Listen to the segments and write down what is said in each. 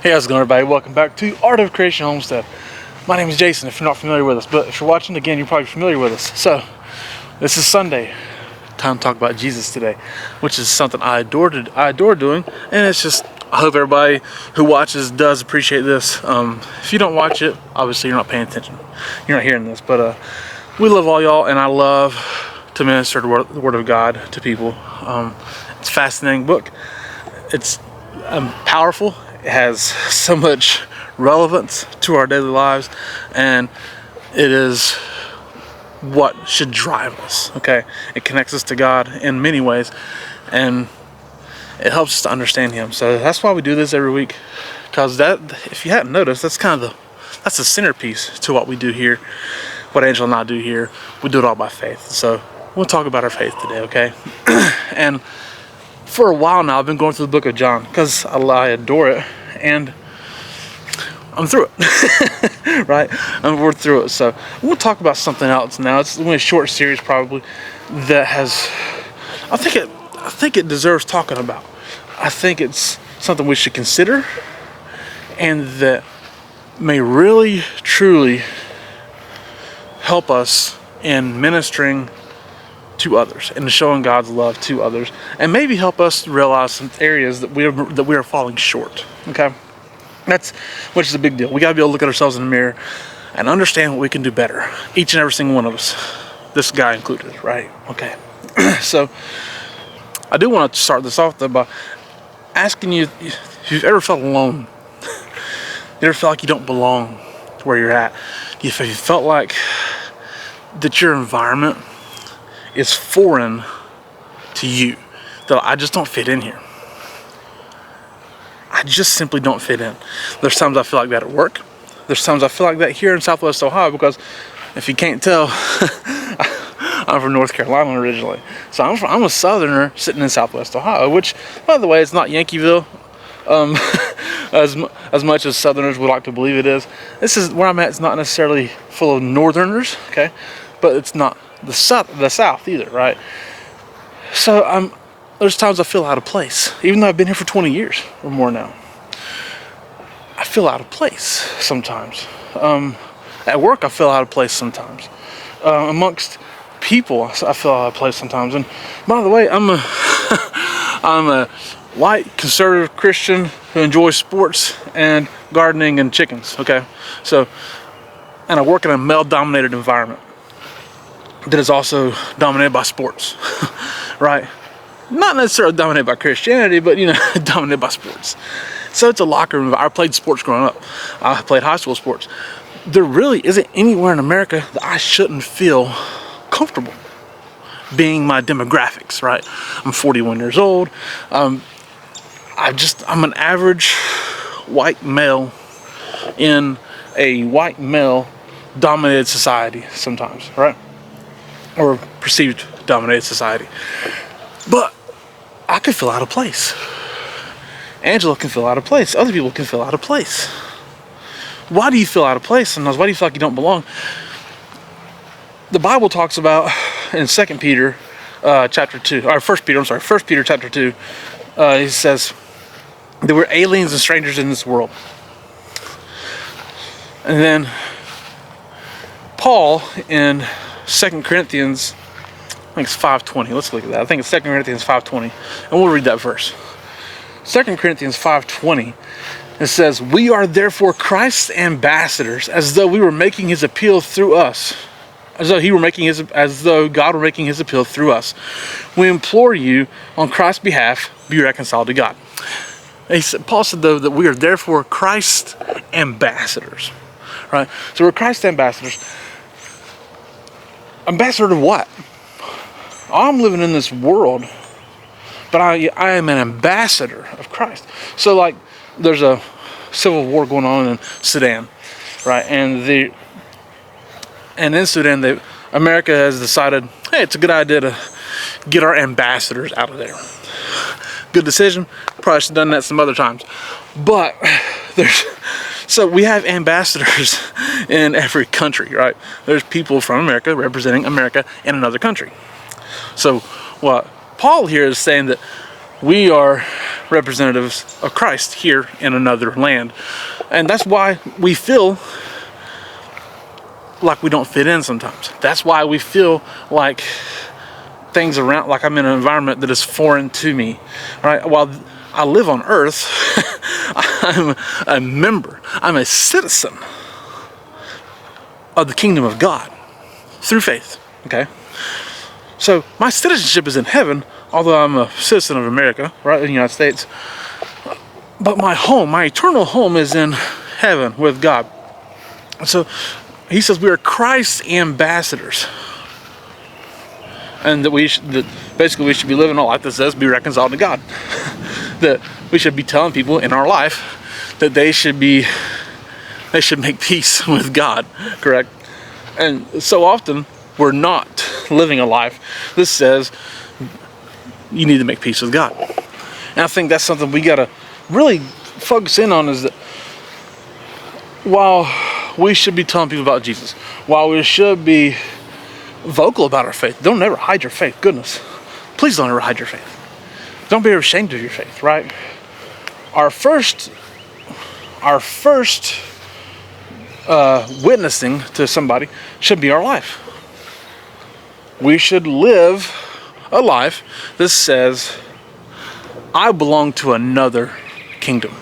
Hey, how's it going, everybody? Welcome back to Art of Creation Homestead. My name is Jason, if you're not familiar with us, but if you're watching, again, you're probably familiar with us. So, this is Sunday. Time to talk about Jesus today, which is something I adore doing, and it's just, I hope everybody who watches does appreciate this. If you don't watch it, obviously you're not paying attention. You're not hearing this, but we love all y'all, and I love to minister the Word of God to people. It's a fascinating book. It's powerful. It has so much relevance to our daily lives, and it is what should drive us. Okay, it connects us to God in many ways, and it helps us to understand Him. So that's why we do this every week, because that, if you hadn't noticed, that's the centerpiece to what we do here. What Angela and I do here, we do it all by faith. So we'll talk about our faith today, okay? And for a while now, I've been going through the book of John because I adore it, and I'm through it, right? We're through it. So we'll talk about something else now. It's only a short series, probably, that has, I think it deserves talking about. I think it's something we should consider, and that may really, truly help us in ministering to others and showing God's love to others, and maybe help us realize some areas that we are falling short. Okay, which is a big deal. We got to be able to look at ourselves in the mirror and understand what we can do better. Each and every single one of us, this guy included, right? Okay. So I do want to start this off though by asking you if you've ever felt alone. You ever felt like you don't belong to where you're at? If you felt like that your environment is foreign to you, that I just don't fit in here. I just simply don't fit in. There's times I feel like that at work. There's times I feel like that here in Southwest Ohio, because if you can't tell, I'm from North Carolina originally. So I'm a Southerner sitting in Southwest Ohio, which, by the way, it's not Yankeeville, as much as Southerners would like to believe it is. This is where I'm at. It's not necessarily full of Northerners, okay, but it's not the South either, right? So there's times I feel out of place, even though I've been here for 20 years or more now. I feel out of place sometimes. At work, I feel out of place sometimes. Amongst people, I feel out of place sometimes. And by the way, I'm a white conservative Christian who enjoys sports and gardening and chickens. Okay, so, and I work in a male-dominated environment that is also dominated by sports, right? Not necessarily dominated by Christianity, but dominated by sports. So it's a locker room. I played sports growing up. I played high school sports. There really isn't anywhere in America that I shouldn't feel comfortable being my demographics, right? I'm 41 years old. I'm an average white male in a white male dominated society sometimes, right? Or perceived dominated society. But I can feel out of place. Angela can feel out of place. Other people can feel out of place. Why do you feel out of place sometimes? Why do you feel like you don't belong? The Bible talks about in 2 Peter chapter 2, or 1 Peter chapter 2, he says that we're aliens and strangers in this world. And then Paul in 2 Corinthians, I think it's 5:20. Let's look at that. I think it's 2 Corinthians 5:20. And we'll read that verse. 2 Corinthians 5:20. It says, "We are therefore Christ's ambassadors, as though we were making his appeal through us. As though God were making his appeal through us. We implore you on Christ's behalf, be reconciled to God." Paul said, though, that we are therefore Christ's ambassadors. Right? So we're Christ's ambassadors. Ambassador to what? I'm living in this world, but I am an ambassador of Christ. So, like, there's a civil war going on in Sudan, right? And in Sudan, America has decided, hey, it's a good idea to get our ambassadors out of there. Good decision. Probably should have done that some other times. But so we have ambassadors in every country, right? There's people from America representing America in another country. So what Paul here is saying, that we are representatives of Christ here in another land. And that's why we feel like we don't fit in sometimes. That's why we feel like things around, like I'm in an environment that is foreign to me, right? While I live on earth, I'm a member, I'm a citizen of the kingdom of God through faith, okay? So my citizenship is in heaven, although I'm a citizen of America, right, in the United States. But my home, my eternal home, is in heaven with God. So he says we are Christ's ambassadors. And that basically we should be living a life that says be reconciled to God. That we should be telling people in our life that they should make peace with God, correct? And so often we're not living a life that says you need to make peace with God. And I think that's something we gotta really focus in on, is that while we should be telling people about Jesus, while we should be vocal about our faith, don't ever hide your faith. Goodness, please don't ever hide your faith. Don't be ashamed of your faith, right? Our first witnessing to somebody should be our life. We should live a life that says, I belong to another kingdom.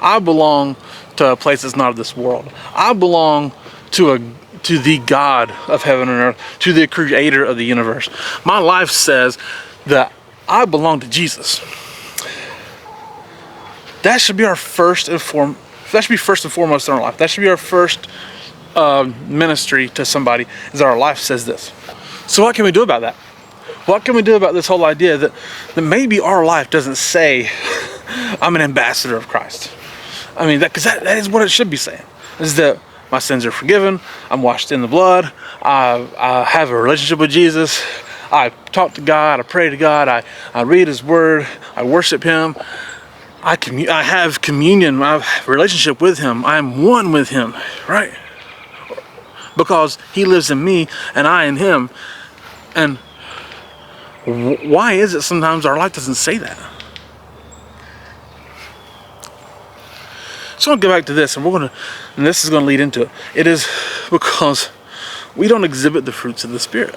I belong to a place that's not of this world. I belong to the God of heaven and earth, to the creator of the universe. My life says that I belong to Jesus. That should be our first and foremost in our life. That should be our first ministry to somebody, is that our life says this. So what can we do about that? What can we do about this whole idea that maybe our life doesn't say I'm an ambassador of Christ? I mean, because that is what it should be saying, is that my sins are forgiven, I'm washed in the blood, I have a relationship with Jesus, I talk to God, I pray to God, I read his word, I worship him, I have communion, I have a relationship with him, I am one with him, right? Because he lives in me and I in him. And why is it sometimes our life doesn't say that? So I'll go back to this, and this is going to lead into it. It is because we don't exhibit the fruits of the Spirit.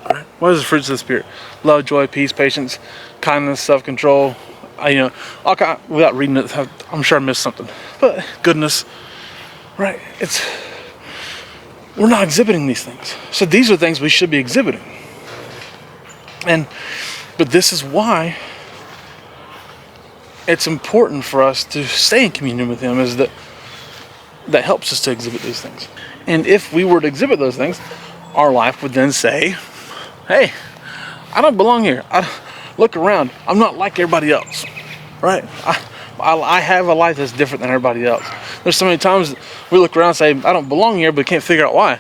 Right? What is the fruits of the Spirit? Love, joy, peace, patience, kindness, self-control. Without reading it, I'm sure I missed something. But goodness, right? We're not exhibiting these things. So these are things we should be exhibiting. But this is why it's important for us to stay in communion with him, is that helps us to exhibit these things. And if we were to exhibit those things, our life would then say, hey, I don't belong here. Look around. I'm not like everybody else, right? I have a life that's different than everybody else. There's so many times we look around and say, I don't belong here, but can't figure out why.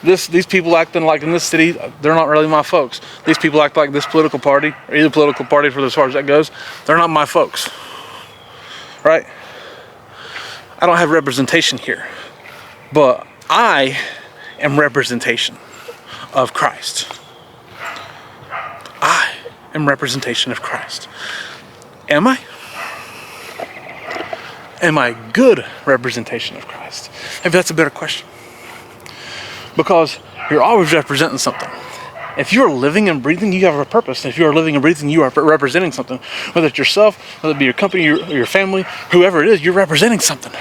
These people acting like in this city, they're not really my folks. These people act like this political party, or either political party for as far as that goes, they're not my folks, right? I don't have representation here, but I am representation of Christ. I am representation of Christ. Am I? Am I a good representation of Christ? Maybe that's a better question. Because you're always representing something. If you're living and breathing, you have a purpose. If you're living and breathing, you are representing something. Whether it's yourself, whether it be your company, your family, whoever it is, you're representing something.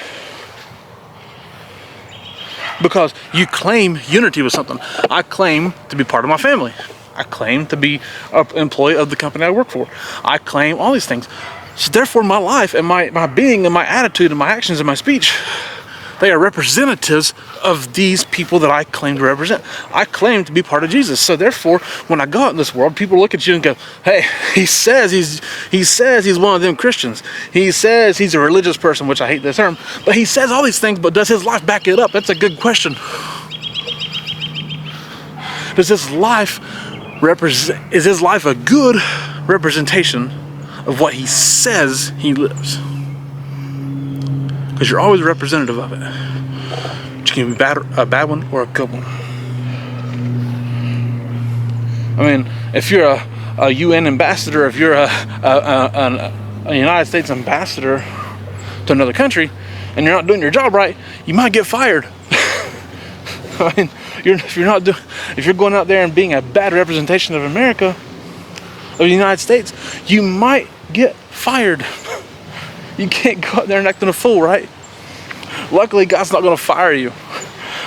Because you claim unity with something. I claim to be part of my family. I claim to be an employee of the company I work for. I claim all these things. So therefore my life and my being and my attitude and my actions and my speech, they are representatives of these people that I claim to represent. I claim to be part of Jesus. So therefore, when I go out in this world, people look at you and go, hey, he says he's one of them Christians. He says he's a religious person, which I hate this term, but he says all these things, but does his life back it up? That's a good question. Is his life a good representation of what he says he lives? Because you're always representative of it. Which can be a bad one or a good one. I mean, if you're a UN ambassador, if you're a United States ambassador to another country, and you're not doing your job right, you might get fired. I mean, if you're going out there and being a bad representation of America, of the United States, you might get fired. You can't go out there and acting a fool, right? Luckily, God's not going to fire you.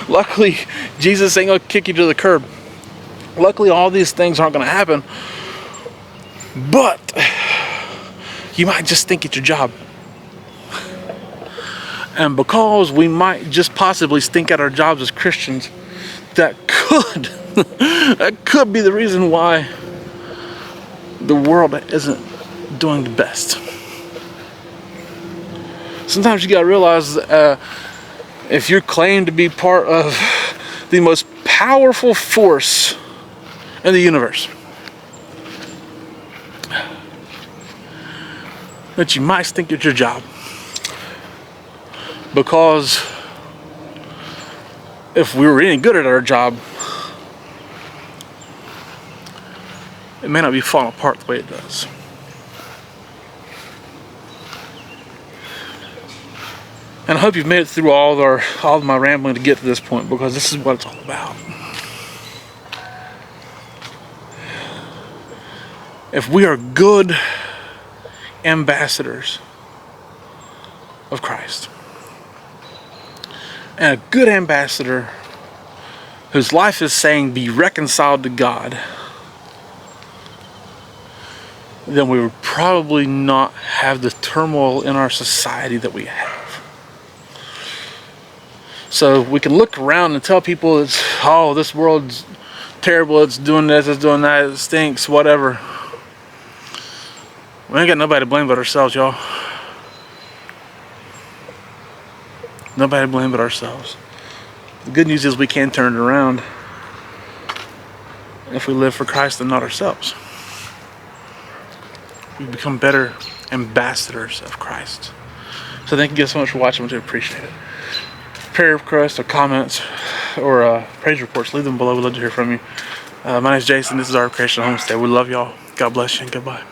Luckily, Jesus ain't going to kick you to the curb. Luckily, all these things aren't going to happen. But you might just stink at your job. And because we might just possibly stink at our jobs as Christians, that could be the reason why the world isn't doing the best. Sometimes you gotta realize if you're claimed to be part of the most powerful force in the universe, that you might stink at your job. Because if we were any good at our job, it may not be falling apart the way it does. And I hope you've made it through all of my rambling to get to this point, because this is what it's all about. If we are good ambassadors of Christ, and a good ambassador whose life is saying be reconciled to God, then we would probably not have the turmoil in our society that we have. So we can look around and tell people this world's terrible, it's doing this, it's doing that, it stinks, whatever. We ain't got nobody to blame but ourselves, y'all. Nobody to blame but ourselves. The good news is we can turn it around if we live for Christ and not ourselves. We become better ambassadors of Christ. So thank you guys so much for watching. I do appreciate it. Prayer requests or comments or praise reports, leave them below. We'd love to hear from you. My name is Jason. This is Art of Creation Homestead. We love y'all. God bless you and goodbye.